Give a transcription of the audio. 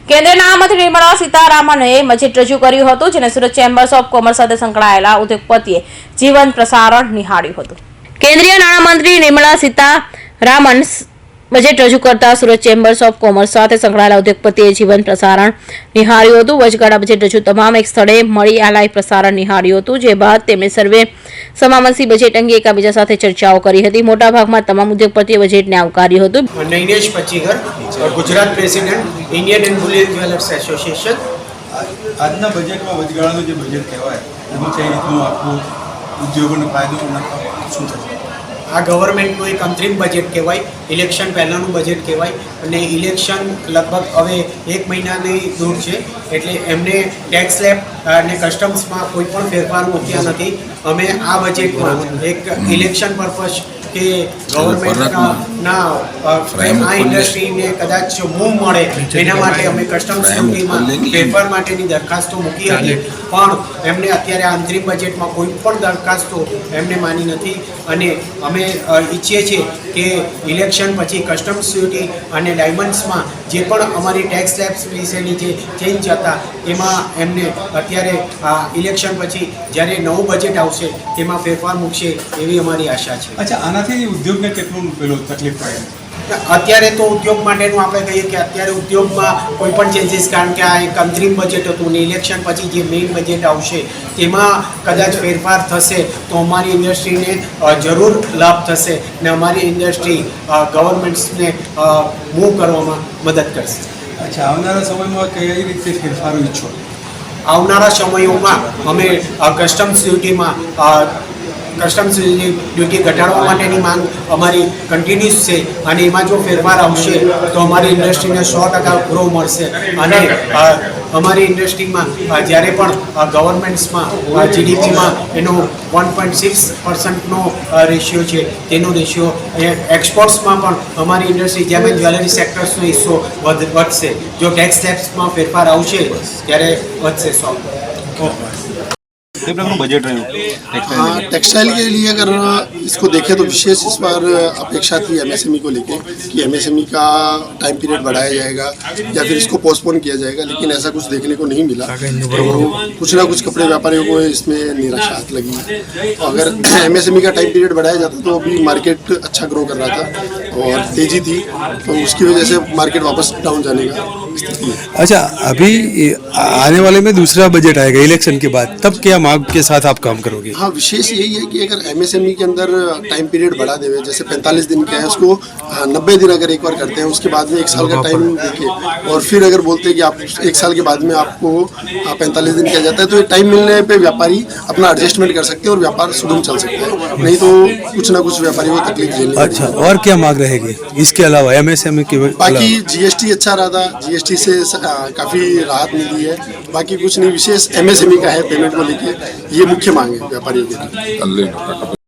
કેન્દ્રીય નાણામંત્રી નિર્મલા સીતારામને બજેટ રજૂ કર્યું હતું, જેને સુરત ચેમ્બર્સ ઓફ કોમર્સ સાથે સંકળાયેલા ઉદ્યોગપતિએ જીવંત પ્રસારણ નિહાળ્યું હતું। કેન્દ્રીય નાણામંત્રી નિર્મલા સીતારામન બજેટ રજૂ કરતા સુરત ચેમ્બર્સ ઓફ કોમર્સ સાથે સંકળાયેલા ઉદ્યોગપતિએ જીવંત પ્રસારણ નિહાળ્યું હતું। વચગાળા બજેટ રજૂ તમામ એક સ્થળે મળી આ લાઈવ પ્રસારણ નિહાળ્યું હતું, જે બાદ તેમણે સર્વે સમામસી બજેટ અંગે એકબીજા સાથે ચર્ચાઓ કરી હતી। મોટાભાગમાં તમામ ઉદ્યોગપતિએ બજેટને આવકાર્યું હતું। नैनेश पचीगर और Gujarat president Indian and Boolean jewellers association. આજના બજેટમાં વચગાળાનું જે બજેટ કહેવાય એમાં કઈ રીતનું આખું ઉદ્યોગોને ફાયદો શું થશે? આ ગવર્મેન્ટનું એક અંતરિમ બજેટ કહેવાય, ઇલેક્શન પહેલાંનું બજેટ કહેવાય અને ઇલેક્શન લગભગ હવે 1 મહિનાની દૂર છે, એટલે એમને ટેક્સ સ્લેબ અને કસ્ટમ્સમાં કોઈ પણ ફેરફાર મૂક્યા નથી। અમે આ બજેટમાં એક ઇલેક્શન પર્પઝ કે ગવર્મેન્ટના આ ઇન્ડસ્ટ્રીને કદાચ મૂવ મળે એના માટે અમે કસ્ટમ્સ ડ્યુટીમાં ફેરફાર માટેની દરખાસ્તો મૂકી હતી, પણ એમને અત્યારે આ અંતરિમ બજેટમાં કોઈ પણ દરખાસ્તો એમને માની નથી અને અમે ઈચ્છીએ છીએ કે ઇલેક્શન પછી કસ્ટમ્સ ડ્યુટી અને ડાયમંડ્સમાં જે પણ અમારી ટેક્સ સ્લેબ્સ વિશેની જે ચેન્જ હતા એમાં એમને અત્યારે ઇલેક્શન પછી જ્યારે નવું બજેટ આવશે તેમાં ફેરફાર મૂકશે એવી અમારી આશા છે। અચ્છા, આનાથી ઉદ્યોગને કેટલું પેલું તકલીફ પડે? અત્યારે તો ઉદ્યોગ માટેનું આપણે કહીએ કે અત્યારે ઉદ્યોગમાં કોઈ પણ ચેન્જીસ, કારણ કે આ એક અંતરિમ બજેટ હતું ને ઇલેક્શન પછી જે મેઇન બજેટ આવશે તેમાં કદાચ ફેરફાર થશે તો અમારી ઇન્ડસ્ટ્રીને જરૂર લાભ થશે ને અમારી ઇન્ડસ્ટ્રી ગવર્મેન્ટ્સને મૂવ કરવામાં મદદ કરશે। અચ્છા, આવનારા સમયમાં કઈ રીતે ફેરફારો ઈચ્છો? આવનારા સમયોમાં અમે કસ્ટમ્સ ડ્યુટીમાં કસ્ટમ્સ ડ્યુટી ઘટાડવા માટેની માંગ અમારી કન્ટિન્યુઅસ છે અને એમાં જો ફેરફાર આવશે તો અમારી ઇન્ડસ્ટ્રીને 100% ગ્રો મળશે અને અમારી ઇન્ડસ્ટ્રીમાં જ્યારે પણ ગવર્મેન્ટ્સમાં જીડીપીમાં એનો 1.6%નો રેશિયો છે તેનો રેશિયો એક્સપોર્ટ્સમાં પણ અમારી ઇન્ડસ્ટ્રી જેમ જ્વેલરી સેક્ટર્સનો હિસ્સો વધશે। જો ટેક્સ સ્લેબ્સમાં ફેરફાર આવશે ત્યારે વધશે 100%। बजट रहे हाँ, टेक्सटाइल के लिए अगर इसको देखें तो विशेष इस बार अपेक्षा थी एमएसएमई को लेके कि एमएसएमई का टाइम पीरियड बढ़ाया जाएगा या फिर इसको पोस्टपोन किया जाएगा, लेकिन ऐसा कुछ देखने को नहीं मिला। तो कुछ ना कुछ कपड़े व्यापारियों को इसमें निराशा लगी। अगर एमएसएमई का टाइम पीरियड बढ़ाया जाता तो अभी मार्केट अच्छा ग्रो कर रहा था और तेज़ी थी, तो उसकी वजह से मार्केट वापस डाउन जाने का स्थिति है। अच्छा, अभी आने वाले में दूसरा बजट आएगा इलेक्शन के बाद, तब क्या मांग के साथ आप काम करोगे? हाँ, विशेष यही है कि अगर एमएसएमई के अंदर टाइम पीरियड बढ़ा देवे, जैसे 45 दिन का है उसको 90 दिन अगर एक बार करते हैं, उसके बाद में 1 साल का टाइम देके और फिर अगर बोलते हैं कि आप 1 साल के बाद में आपको 45 दिन किया जाता है, तो ये टाइम मिलने पे व्यापारी अपना एडजस्टमेंट कर सकते हैं और व्यापार सुगम चल सकता है, नहीं तो कुछ ना कुछ व्यापारियों को तकलीफ झेलनी। अच्छा, और क्या मांग रहेगी इसके अलावा एमएसएमई के? बाकी जीएसटी अच्छा रहा था, जीएसटी से काफ़ी राहत मिली है, बाकी कुछ नहीं। विशेष एमएसएमई का है पेमेंट को लेके, ये मुख्य मांग है व्यापारियों की।